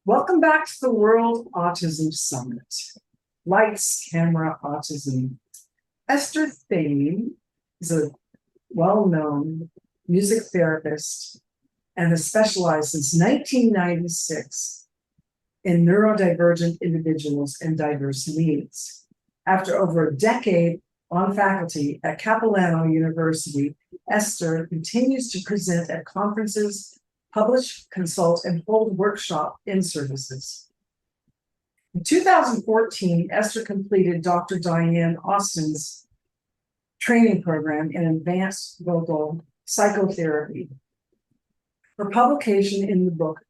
Welcome back to the World Autism Summit. Lights, Camera, Autism. Esther Thane is a well-known music therapist and has specialized since 1996 in neurodivergent individuals and diverse needs. After over a decade on faculty at Capilano University, Esther continues to present at conferences, publish, consult, and hold workshop in-services. In 2014, Esther completed Dr. Diane Austin's training program in advanced vocal psychotherapy. Her publication in the book,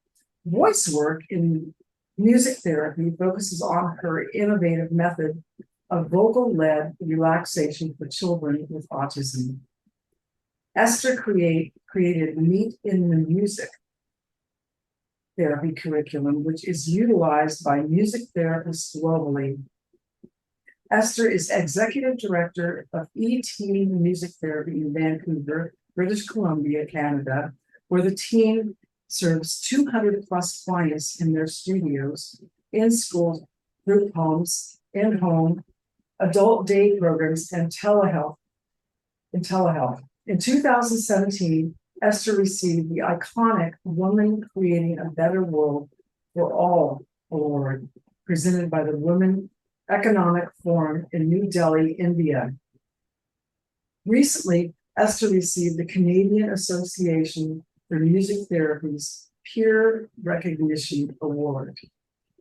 Voice Work in Music Therapy, focuses on her innovative method of vocal-led relaxation for children with autism. Esther created Meet in the Music therapy curriculum, which is utilized by music therapists globally. Esther is executive director of ET Music Therapy in Vancouver, British Columbia, Canada, where the team serves 200 plus clients in their studios, in school, group homes, in home, adult day programs, and telehealth. In 2017, Esther received the iconic Woman Creating a Better World for All Award, presented by the Women Economic Forum in New Delhi, India. Recently, Esther received the Canadian Association for Music Therapy's Peer Recognition Award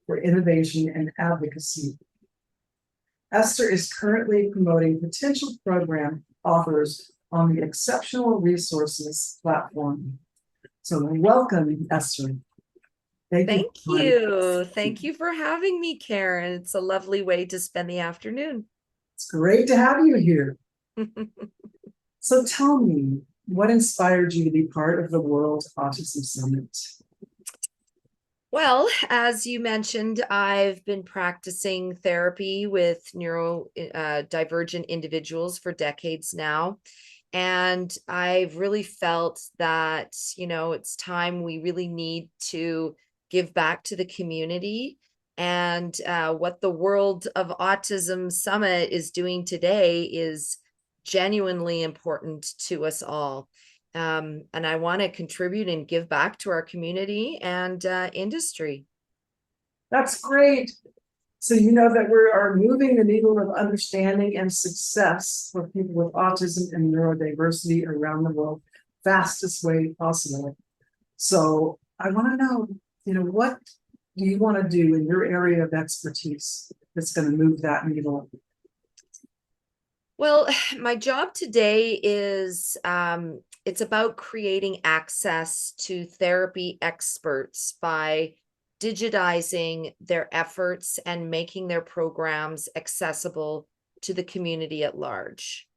for Innovation and Advocacy. Esther is currently promoting potential program authors on the Exceptional Resources platform. So welcome, Esther. Thank you. Thank you for having me, Karen. It's a lovely way to spend the afternoon. It's great to have you here. So tell me, what inspired you to be part of the World Autism Summit? Well, as you mentioned, I've been practicing therapy with neurodivergent individuals for decades now. And I've really felt that, it's time we really need to give back to the community. And what the World of Autism Summit is doing today is genuinely important to us all. And I want to contribute and give back to our community and industry. That's great. So you know that we are moving the needle of understanding and success for people with autism and neurodiversity around the world, fastest way possible. So I want to know, what do you want to do in your area of expertise that's going to move that needle? Well, my job today is it's about creating access to therapy experts by digitizing their efforts and making their programs accessible to the community at large.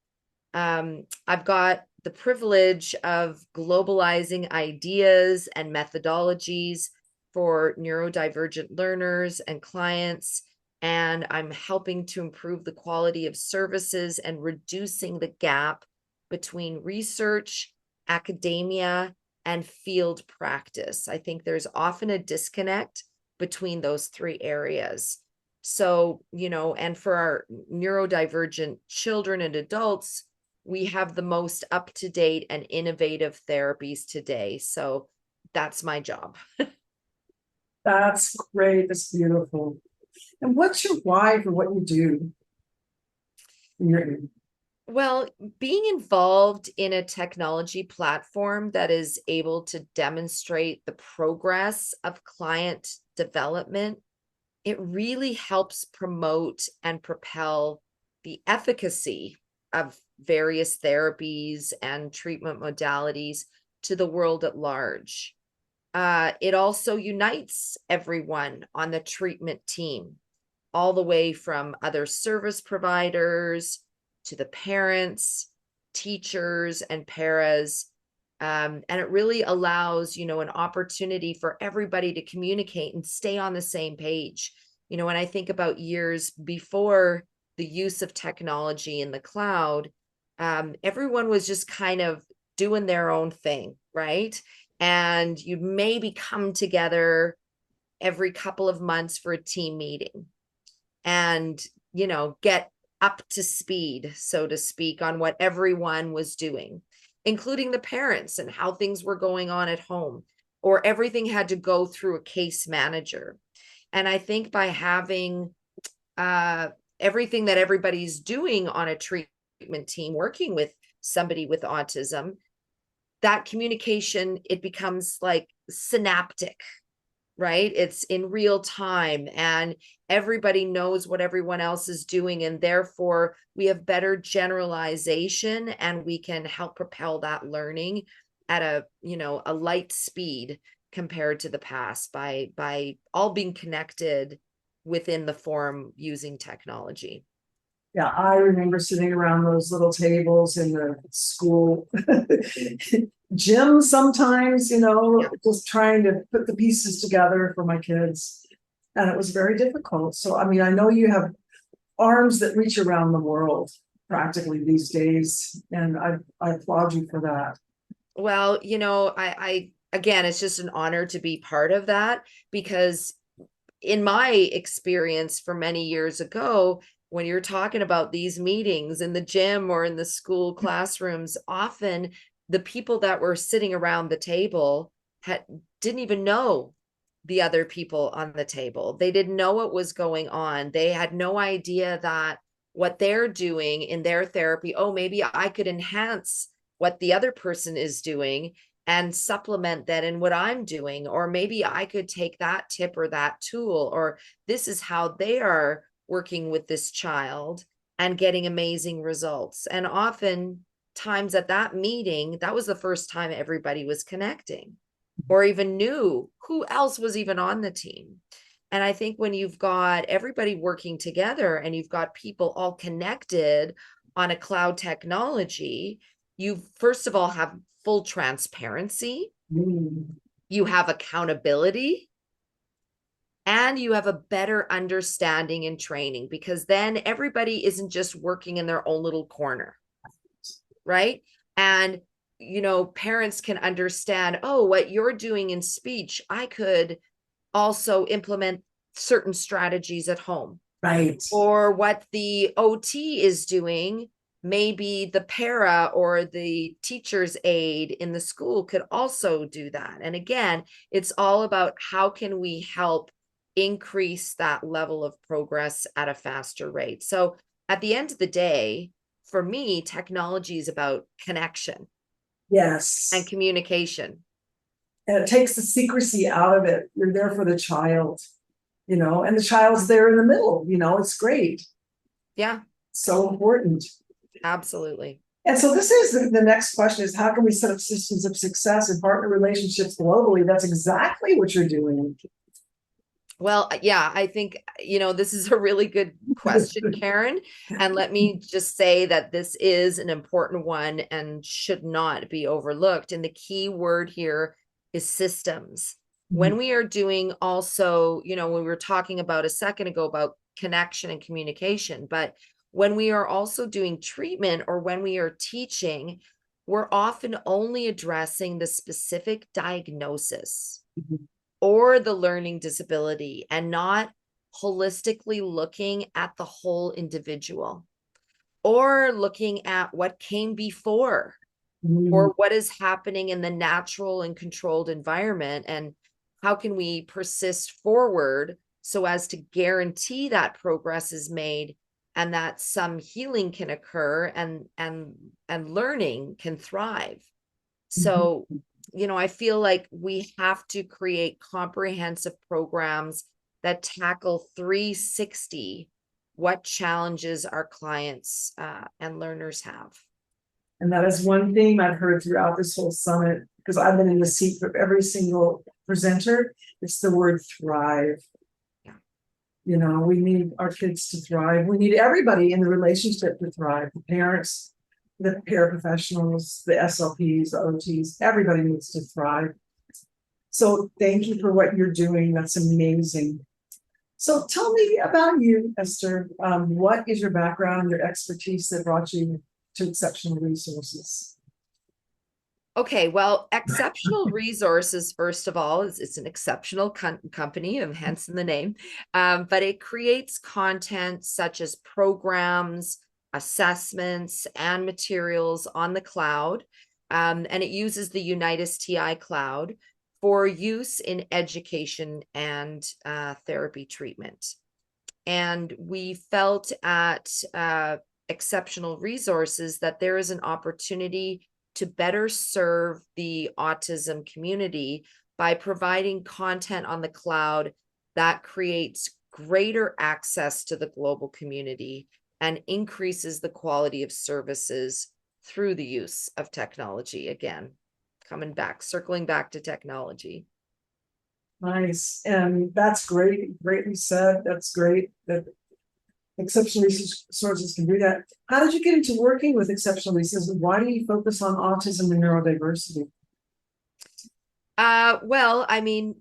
I've got the privilege of globalizing ideas and methodologies for neurodivergent learners and clients, and I'm helping to improve the quality of services and reducing the gap between research, academia, and field practice. I think there's often a disconnect between those three areas. So, and for our neurodivergent children and adults, we have the most up-to-date and innovative therapies today. So that's my job. That's great. That's beautiful. And what's your why for what you do? Well, being involved in a technology platform that is able to demonstrate the progress of client development, it really helps promote and propel the efficacy of various therapies and treatment modalities to the world at large. It also unites everyone on the treatment team, all the way from other service providers to the parents, teachers, and paras. And it really allows, an opportunity for everybody to communicate and stay on the same page. When I think about years before the use of technology in the cloud, everyone was just kind of doing their own thing, right? And you'd maybe come together every couple of months for a team meeting and, get up to speed, so to speak, on what everyone was doing, including the parents and how things were going on at home, or everything had to go through a case manager. And I think by having everything that everybody's doing on a treatment team, working with somebody with autism, that communication, it becomes like synaptic, right? It's in real time and everybody knows what everyone else is doing. And therefore we have better generalization and we can help propel that learning at a light speed compared to the past by all being connected within the forum using technology. Yeah, I remember sitting around those little tables in the school gym sometimes, just trying to put the pieces together for my kids. And it was very difficult. So, I mean, I know you have arms that reach around the world practically these days, and I applaud you for that. Well, I again, it's just an honor to be part of that, because in my experience for many years ago, when you're talking about these meetings in the gym or in the school classrooms, often the people that were sitting around the table didn't even know the other people on the table. They didn't know what was going on. They had no idea that what they're doing in their therapy, oh, maybe I could enhance what the other person is doing and supplement that in what I'm doing. Or maybe I could take that tip or that tool, or this is how they are working with this child and getting amazing results. And often times at that meeting, that was the first time everybody was connecting or even knew who else was even on the team. And I think when you've got everybody working together and you've got people all connected on a cloud technology, you first of all have full transparency, you have accountability, and you have a better understanding and training, because then everybody isn't just working in their own little corner, right? And, parents can understand, oh, what you're doing in speech, I could also implement certain strategies at home. Right. Or what the OT is doing, maybe the para or the teacher's aide in the school could also do that. And again, it's all about how can we help increase that level of progress at a faster rate. So at the end of the day, for me, technology is about connection. Yes. And communication. And it takes the secrecy out of it. You're there for the child, and the child's there in the middle, it's great. Yeah. So important. Absolutely. And so this is the next question is, how can we set up systems of success and partner relationships globally? That's exactly what you're doing. Well, yeah, I think, this is a really good question, Karen. And let me just say that this is an important one and should not be overlooked. And the key word here is systems. When we are doing also, when we were talking about a second ago about connection and communication, but when we are also doing treatment or when we are teaching, we're often only addressing the specific diagnosis or the learning disability and not holistically looking at the whole individual or looking at what came before or what is happening in the natural and controlled environment and how can we persist forward so as to guarantee that progress is made and that some healing can occur and learning can thrive. So I feel like we have to create comprehensive programs that tackle 360 what challenges our clients and learners have. And that is one theme I've heard throughout this whole summit, because I've been in the seat for every single presenter. It's the word thrive. Yeah. We need our kids to thrive. We need everybody in the relationship to thrive. The parents, the paraprofessionals, the SLPs, the OTs, everybody needs to thrive. So thank you for what you're doing. That's amazing. So tell me about you, Esther. What is your background, your expertise that brought you to Exceptional Resources? Okay, well, Exceptional Resources, first of all, it's an exceptional company, and hence in the name, but it creates content such as programs, assessments, and materials on the cloud, and it uses the Unitas TI cloud for use in education and therapy treatment. And we felt at Exceptional Resources that there is an opportunity to better serve the autism community by providing content on the cloud that creates greater access to the global community and increases the quality of services through the use of technology. Again, circling back to technology. Nice. And that's great. Greatly said. That's great that exceptional resources can do that. How did you get into working with exceptional resources? Why do you focus on autism and neurodiversity? Well, I mean,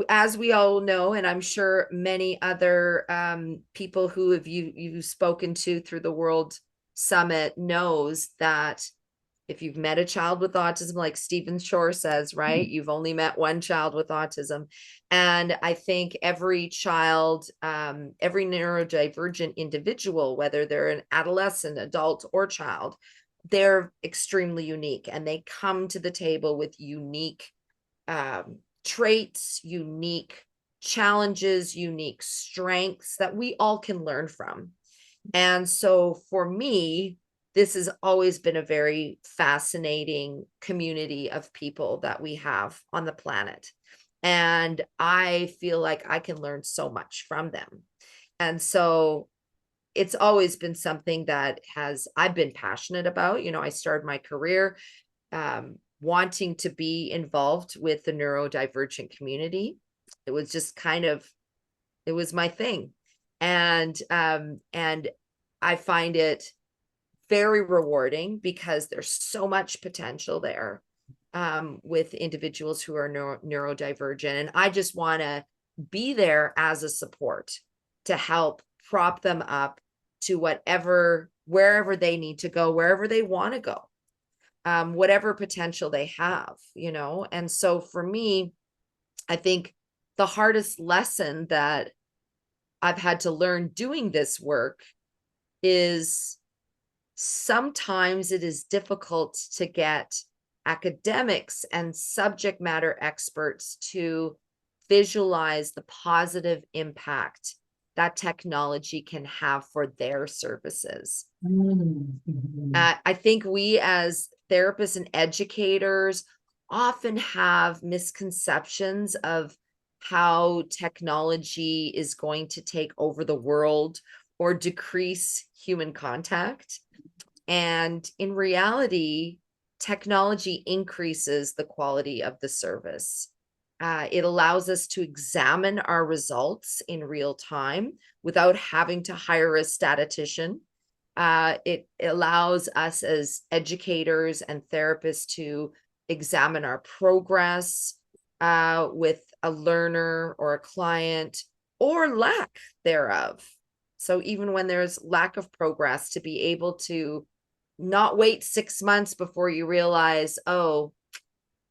as we all know, and I'm sure many other people who have you've spoken to through the World Summit knows that if you've met a child with autism, like Stephen Shore says, right, you've only met one child with autism. And I think every child, every neurodivergent individual, whether they're an adolescent, adult, or child, they're extremely unique, and they come to the table with unique traits, unique challenges, unique strengths that we all can learn from. And so for me, this has always been a very fascinating community of people that we have on the planet. And I feel like I can learn so much from them. And so it's always been something that I've been passionate about. I started my career wanting to be involved with the neurodivergent community. It was just it was my thing. And I find it very rewarding because there's so much potential there with individuals who are neurodivergent. And I just want to be there as a support to help prop them up to wherever they need to go, wherever they want to go, whatever potential they have, And so for me, I think the hardest lesson that I've had to learn doing this work is sometimes it is difficult to get academics and subject matter experts to visualize the positive impact that technology can have for their services. I think we as therapists and educators often have misconceptions of how technology is going to take over the world or decrease human contact. And in reality, technology increases the quality of the service. It allows us to examine our results in real time without having to hire a statistician. It allows us as educators and therapists to examine our progress with a learner or a client or lack thereof. So even when there's lack of progress, to be able to not wait 6 months before you realize, oh,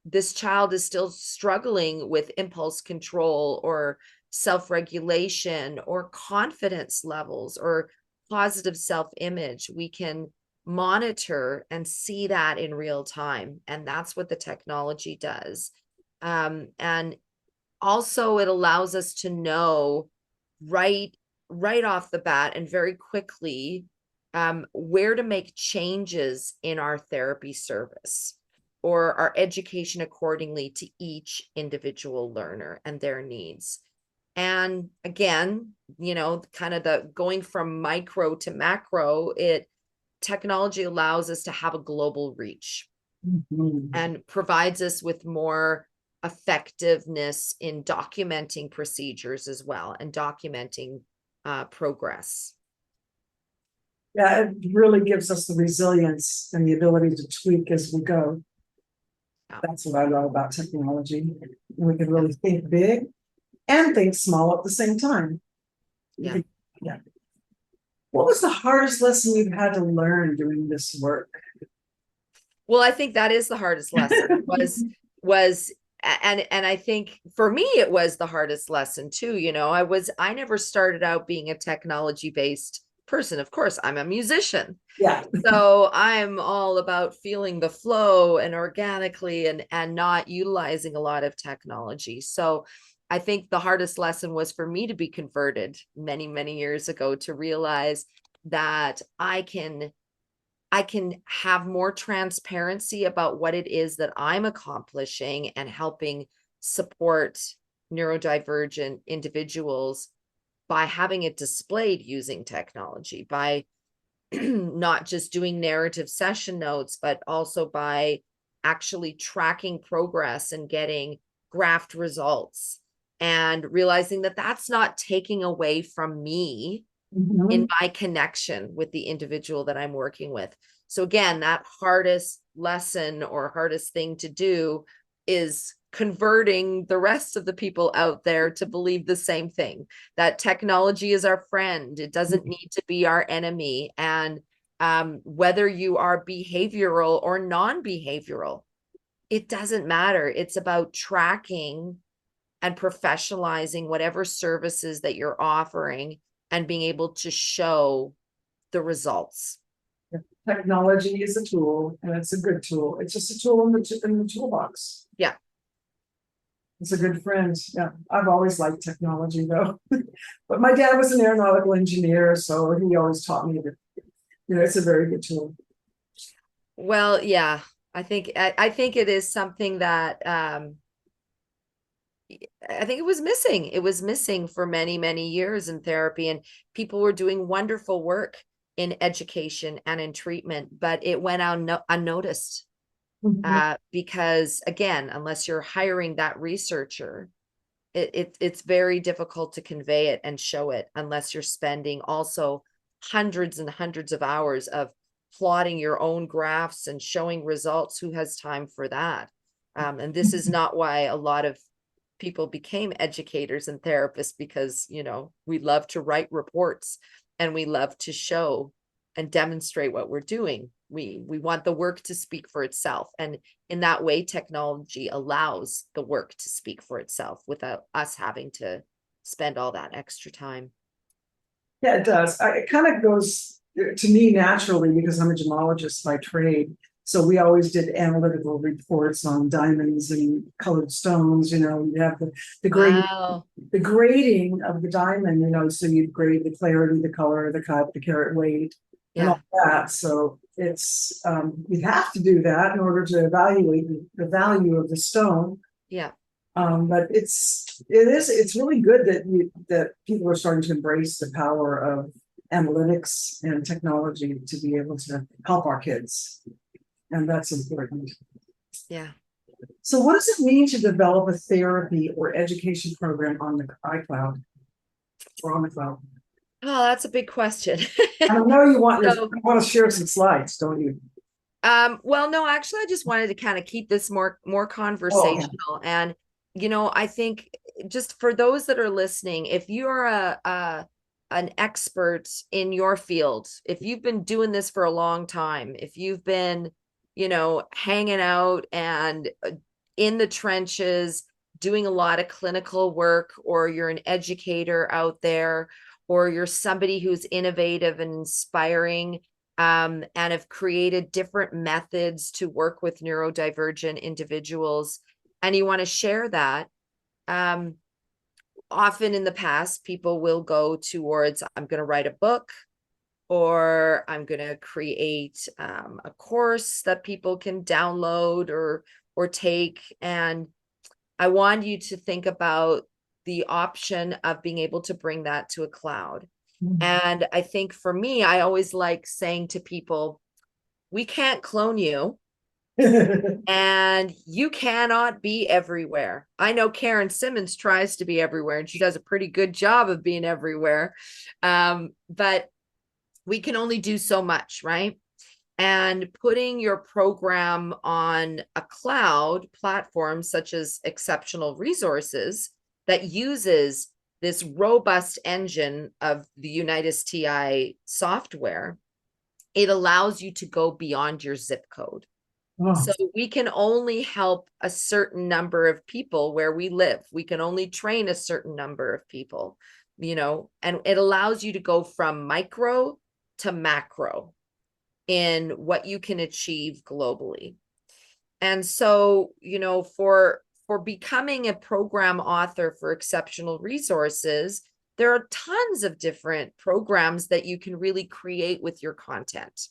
this child is still struggling with impulse control or self-regulation or confidence levels or positive self-image. We can monitor and see that in real time. And that's what the technology does. And also it allows us to know right off the bat and very quickly where to make changes in our therapy service or our education accordingly to each individual learner and their needs. And again, kind of the going from micro to macro, technology allows us to have a global reach and provides us with more effectiveness in documenting procedures as well and documenting progress. Yeah, it really gives us the resilience and the ability to tweak as we go. That's what I love about technology. We can really think big and think small at the same time. Yeah. What was the hardest lesson you've had to learn doing this work? Well, I think that is the hardest lesson was and I think for me it was the hardest lesson too. I never started out being a technology based person. Of course, I'm a musician. Yeah. So I'm all about feeling the flow and organically and not utilizing a lot of technology. So I think the hardest lesson was for me to be converted many, many years ago to realize that I can have more transparency about what it is that I'm accomplishing and helping support neurodivergent individuals by having it displayed using technology, by not just doing narrative session notes, but also by actually tracking progress and getting graphed results and realizing that that's not taking away from me in my connection with the individual that I'm working with. So again, that hardest lesson or hardest thing to do is converting the rest of the people out there to believe the same thing, that technology is our friend. It doesn't need to be our enemy. And whether you are behavioral or non-behavioral, it doesn't matter. It's about tracking and professionalizing whatever services that you're offering and being able to show the results. Technology is a tool, and it's a good tool. It's just a tool in the toolbox. Yeah. It's a good friend. Yeah, I've always liked technology though. But my dad was an aeronautical engineer, so he always taught me that, it's a very good tool. Well, yeah, I think it is something that I think it was missing. It was missing for many, many years in therapy, and people were doing wonderful work in education and in treatment, but it went unnoticed. Because again, unless you're hiring that researcher, it's very difficult to convey it and show it unless you're spending also hundreds and hundreds of hours of plotting your own graphs and showing results. Who has time for that? And this is not why a lot of people became educators and therapists, because we love to write reports and we love to show and demonstrate what we're doing. We want the work to speak for itself, and in that way technology allows the work to speak for itself without us having to spend all that extra time. Yeah, it does. It kind of goes to me naturally because I'm a gemologist by trade. So we always did analytical reports on diamonds and colored stones. You have the grade, Wow. the grading of the diamond. So you'd grade the clarity, the color, the cut, the carat weight, and all that. So it's we have to do that in order to evaluate the value of the stone. Yeah. But it's really good that people are starting to embrace the power of analytics and technology to be able to help our kids. And that's important. Yeah. So what does it mean to develop a therapy or education program on the iCloud or on the cloud? Oh, that's a big question. I know you want to share some slides, don't you? Well, no, actually, I just wanted to kind of keep this more conversational. Oh, okay. And, I think just for those that are listening, if you're an expert in your field, if you've been doing this for a long time, if you've been, hanging out and in the trenches, doing a lot of clinical work, or you're an educator out there, or you're somebody who's innovative and inspiring, and have created different methods to work with neurodivergent individuals, and you want to share that, often in the past, people will go towards, I'm going to write a book, or I'm going to create a course that people can download or take. And I want you to think about the option of being able to bring that to a cloud. And I think for me, I always like saying to people, we can't clone you and you cannot be everywhere. I know Karen Simmons tries to be everywhere and she does a pretty good job of being everywhere. But we can only do so much, right? And putting your program on a cloud platform such as Exceptional Resources that uses this robust engine of the Unitas TI software, it allows you to go beyond your zip code. Oh, So we can only help a certain number of people where we live. We can only train a certain number of people, and it allows you to go from micro to macro in what you can achieve globally. And so, for becoming a program author for exceptional resources, there are tons of different programs that you can really create with your content.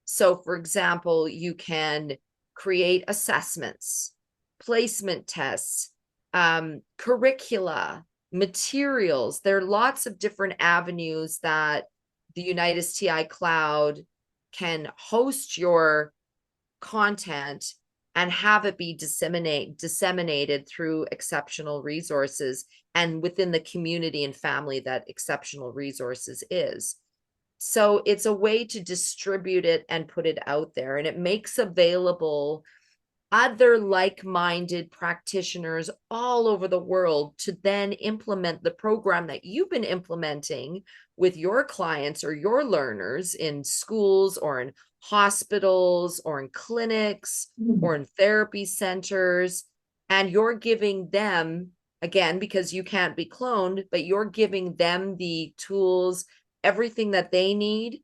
So, for example, you can create assessments, placement tests, curricula, materials. There are lots of different avenues that the United STI Cloud can host your content and have it be disseminated through exceptional resources and within the community and family that exceptional resources is. So it's a way to distribute it and put it out there, and it makes available other like-minded practitioners all over the world to then implement the program that you've been implementing with your clients or your learners in schools or in hospitals or in clinics or in therapy centers. And you're giving them, again, because you can't be cloned, but you're giving them the tools, everything that they need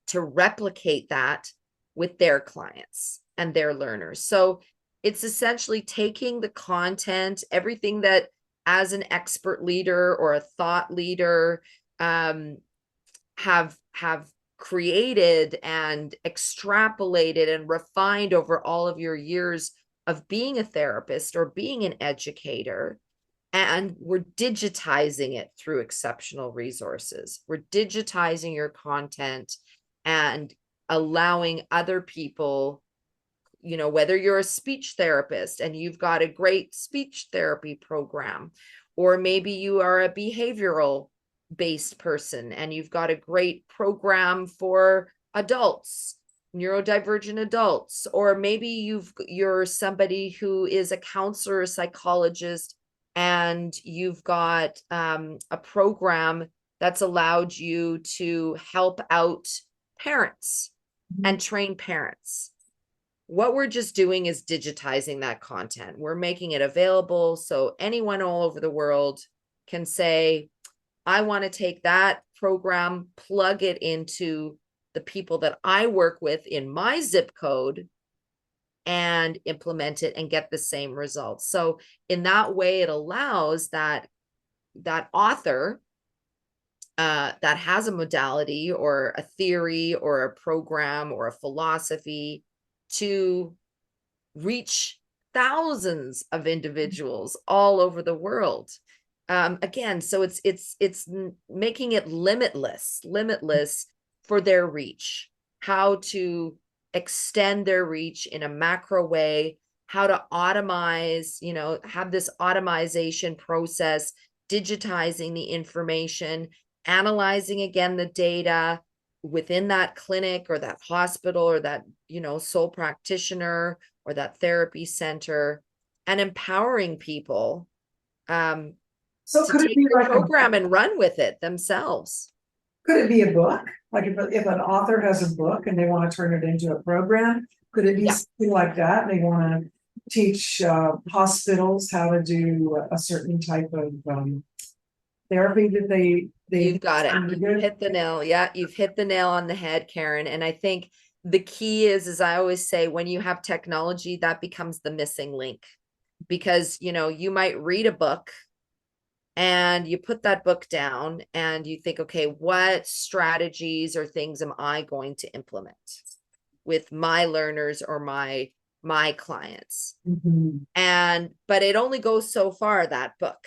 to replicate that with their clients and their learners. So it's essentially taking the content, everything that as an expert leader or a thought leader have created and extrapolated and refined over all of your years of being a therapist or being an educator. And we're digitizing it through exceptional resources. We're digitizing your content and allowing other people, whether you're a speech therapist and you've got a great speech therapy program, or maybe you are a behavioral based person and you've got a great program for adults, neurodivergent adults, or maybe you're somebody who is a counselor, a psychologist, and you've got a program that's allowed you to help out parents and train parents. What we're just doing is digitizing that content. We're making it available so anyone all over the world can say, I want to take that program, plug it into the people that I work with in my zip code, and implement it and get the same results. So in that way, it allows that author that has a modality or a theory or a program or a philosophy to reach thousands of individuals all over the world. Again, so it's making it limitless for their reach, how to extend their reach in a macro way, how to automize, have this automation process, digitizing the information, analyzing again the data within that clinic or that hospital or that, sole practitioner or that therapy center, and empowering people so to could it take be the like program and run with it themselves. could it be a book? Like if an author has a book and they want to turn it into a program, could it be something like that? They want to teach hospitals how to do a certain type of therapy that they You've got it. You've hit the nail. Yeah, you've hit the nail on the head, Karen. And I think the key is, as I always say, when you have technology, that becomes the missing link. Because, you might read a book and you put that book down and you think, okay, what strategies or things am I going to implement with my learners or my clients? But it only goes so far, that book,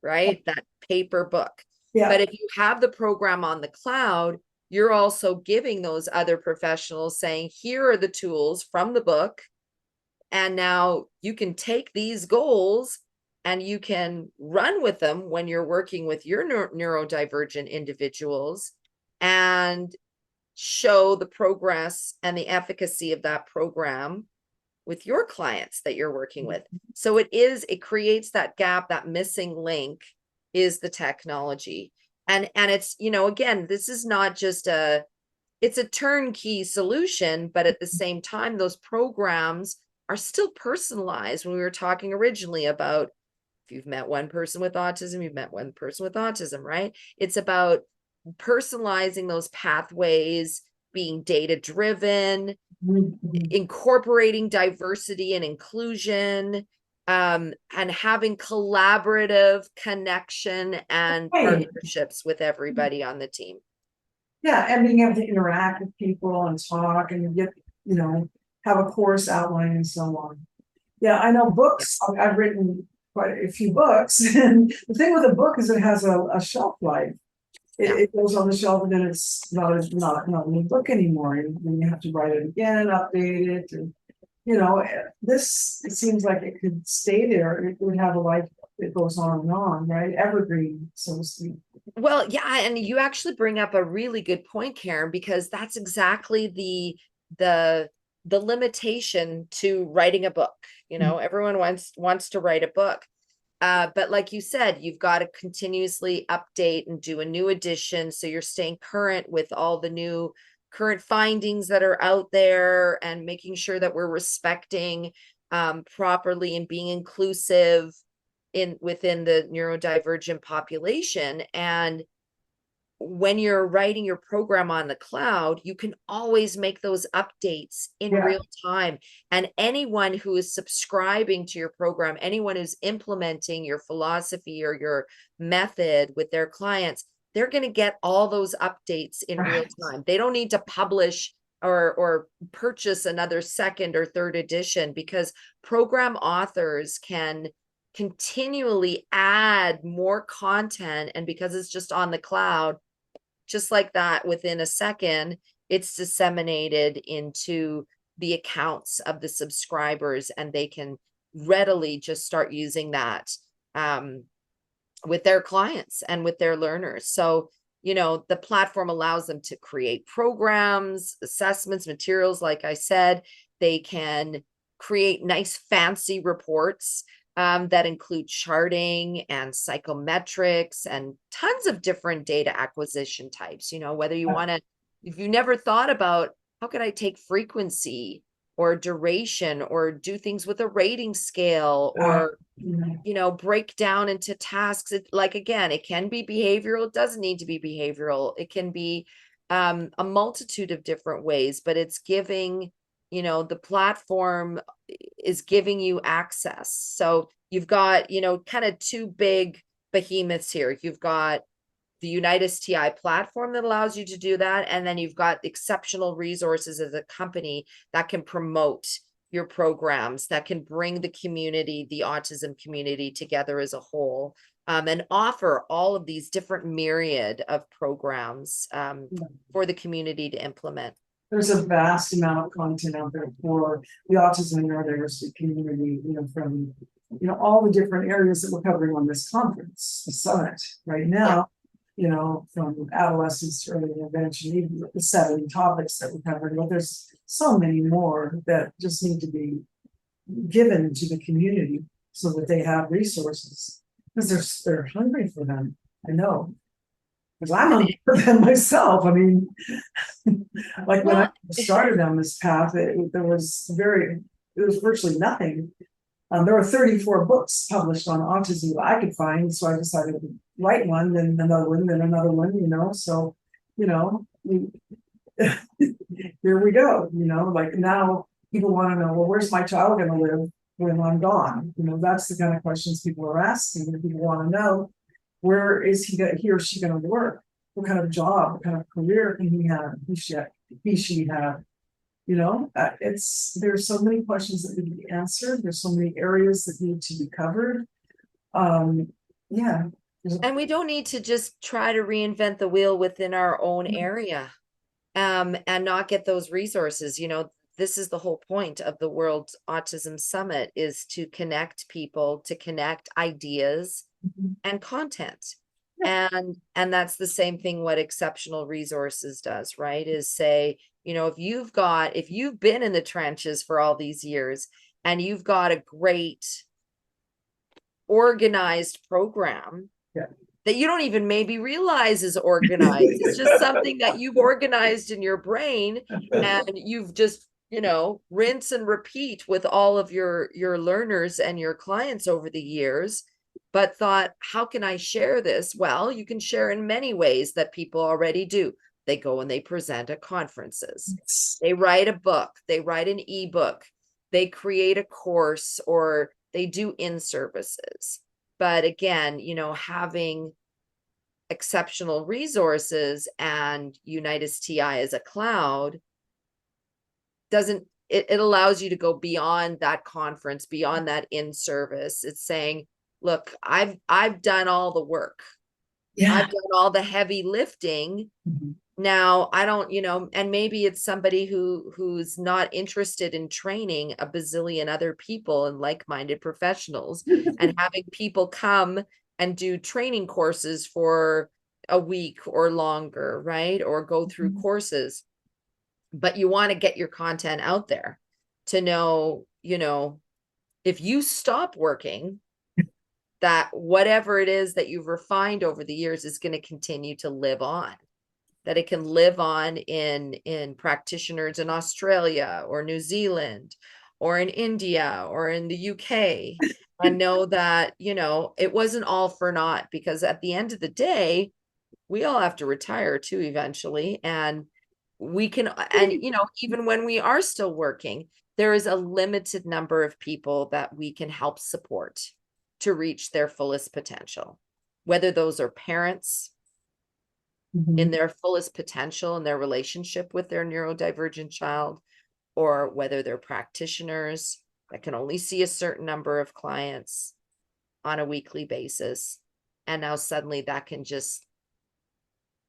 right? That paper book. Yeah. But if you have the program on the cloud, you're also giving those other professionals saying, here are the tools from the book. And now you can take these goals and you can run with them when you're working with your neurodivergent individuals and show the progress and the efficacy of that program with your clients that you're working with. So it creates that gap, that missing link is the technology. And it's, again, this is not just a it's a turnkey solution, but at the same time, those programs are still personalized. When we were talking originally about, if you've met one person with autism, you've met one person with autism, right? It's about personalizing those pathways, being data driven, incorporating diversity and inclusion, and having collaborative connection and Right. partnerships with everybody on the team. Yeah, and being able to interact with people and talk and get, have a course outline and so on. Yeah, I know books, I've written quite a few books, and the thing with a book is it has a shelf life. Yeah. It goes on the shelf and then it's not a new book anymore, and then you have to write it again, update it, and this, it seems like it could stay there, it would have a life that goes on, right? Evergreen, so to speak. Well, yeah, and you actually bring up a really good point, Karen, because that's exactly the limitation to writing a book. Everyone wants to write a book. But like you said, you've got to continuously update and do a new edition, so you're staying current with all the new current findings that are out there, and making sure that we're respecting properly and being inclusive within the neurodivergent population. And when you're writing your program on the cloud, you can always make those updates in real time. And anyone who is subscribing to your program, anyone who's implementing your philosophy or your method with their clients, they're going to get all those updates in real time. They don't need to publish or purchase another second or third edition, because program authors can continually add more content. And because it's just on the cloud, just like that, within a second, it's disseminated into the accounts of the subscribers, and they can readily just start using that with their clients and with their learners. So, the platform allows them to create programs, assessments, materials. Like I said, they can create nice, fancy reports that include charting and psychometrics and tons of different data acquisition types. Whether you want to, if you never thought about how could I take frequency or duration, or do things with a rating scale, or break down into tasks. Again, it can be behavioral. It doesn't need to be behavioral. It can be a multitude of different ways, but it's giving, the platform is giving you access. So you've got, kind of two big behemoths here. You've got the Unite STI platform that allows you to do that. And then you've got exceptional resources as a company that can promote your programs, that can bring the community, the autism community, together as a whole, and offer all of these different myriad of programs for the community to implement. There's a vast amount of content out there for the autism and neurodiversity community, from all the different areas that we're covering on this conference, the summit right now. From adolescence to early intervention, even the 7 topics that we're covering. But there's so many more that just need to be given to the community so that they have resources, because they're hungry for them. I know, because I'm hungry for them myself. I mean, like when I started on this path, there was virtually nothing. There were 34 books published on autism that I could find, so I decided to write one, then another one, then another one, so, here we go, like now people want to know, well, where's my child going to live when I'm gone? That's the kind of questions people are asking. People want to know, where is he or she going to work? What kind of job, what kind of career can he have? She have? There's so many questions that need to be answered. There's so many areas that need to be covered. And we don't need to just try to reinvent the wheel within our own area, and not get those resources. This is the whole point of the World Autism Summit, is to connect people, to connect ideas and content. And that's the same thing what Exceptional Resources does, right? Is say, if you've been in the trenches for all these years and you've got a great organized program, that you don't even maybe realize is organized. It's just something that you've organized in your brain, and you've just, rinse and repeat with all of your learners and your clients over the years, but thought, how can I share this? Well, you can share in many ways that people already do. They go and they present at conferences. They write a book, they write an ebook, they create a course, or they do in-services. But again, having exceptional resources and Unitas TI as a cloud it allows you to go beyond that conference, beyond that in-service. It's saying, look, I've done all the work. Yeah. I've done all the heavy lifting. Now I don't, and maybe it's somebody who's not interested in training a bazillion other people and like-minded professionals and having people come and do training courses for a week or longer, right? Or go through courses. But you want to get your content out there to know, if you stop working, that whatever it is that you've refined over the years is going to continue to live on, that it can live on in practitioners in Australia or New Zealand or in India or in the UK, and know that, it wasn't all for naught, because at the end of the day, we all have to retire too eventually. And we can, and even when we are still working, there is a limited number of people that we can help support to reach their fullest potential, whether those are parents in their fullest potential in their relationship with their neurodivergent child, or whether they're practitioners that can only see a certain number of clients on a weekly basis. And now suddenly that can just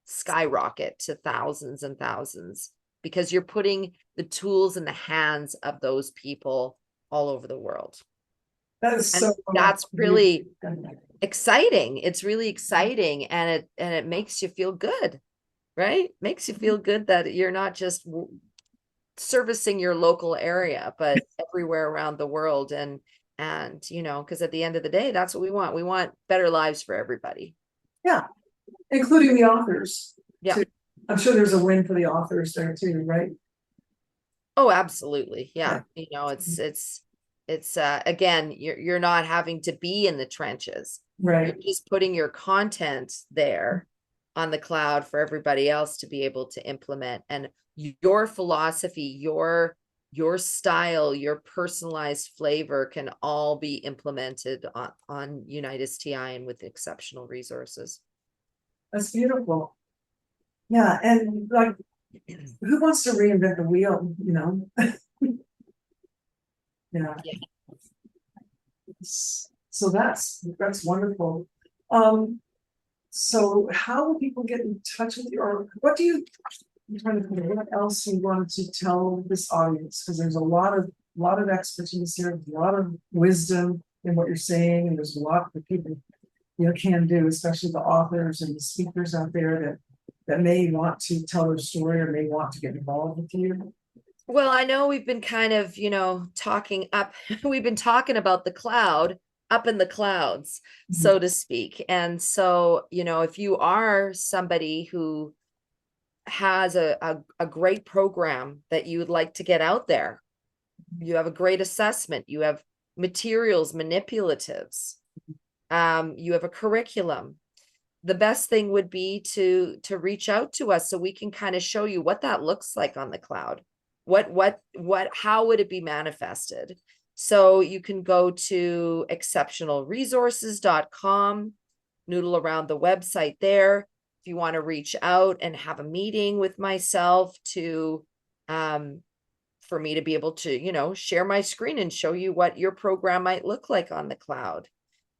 skyrocket to thousands and thousands, because you're putting the tools in the hands of those people all over the world. That is so. That's really exciting. It's really exciting, and it makes you feel good, right? Makes you feel good that you're not just servicing your local area, but everywhere around the world. And because at the end of the day, that's what we want. We want better lives for everybody. Yeah. Including the authors. Yeah. Too. I'm sure there's a win for the authors there too, right? Oh, absolutely. Yeah. It's again, you're not having to be in the trenches. Right. You're just putting your content there on the cloud for everybody else to be able to implement, and your philosophy, your style, your personalized flavor can all be implemented on Unitas TI and with exceptional resources. That's beautiful. Yeah. And like, who wants to reinvent the wheel, Yeah. So that's wonderful. So how will people get in touch with you, or what do you, I'm trying to think of what else you want to tell this audience? Because there's a lot of expertise here, a lot of wisdom in what you're saying, and there's a lot that people can do, especially the authors and the speakers out there that may want to tell their story or may want to get involved with you. Well, I know we've been kind of, talking up, we've been talking about the cloud, up in the clouds, so to speak. And so, if you are somebody who has a great program that you would like to get out there, you have a great assessment, you have materials, manipulatives, you have a curriculum, the best thing would be to reach out to us so we can kind of show you what that looks like on the cloud. How would it be manifested? So you can go to exceptionalresources.com, noodle around the website there. If you want to reach out and have a meeting with myself to, for me to be able to, share my screen and show you what your program might look like on the cloud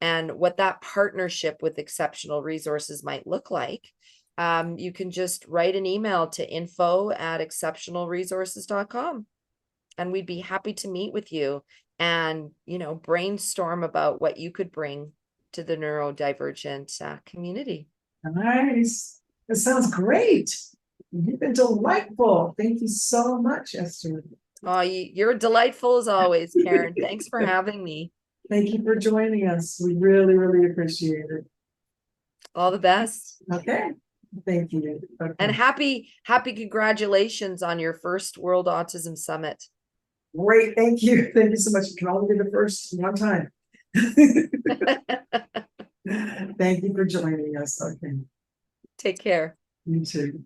and what that partnership with Exceptional Resources might look like. You can just write an email to info@exceptionalresources.com, and we'd be happy to meet with you and, brainstorm about what you could bring to the neurodivergent community. Nice. That sounds great. You've been delightful. Thank you so much, Esther. Oh, you're delightful as always, Karen. Thanks for having me. Thank you for joining us. We really, really appreciate it. All the best. Okay, thank you. And Okay. happy congratulations on your first World Autism Summit. Great, thank you. Thank you so much. You can only be the first one time. Thank you for joining us. Okay, Take care. you too.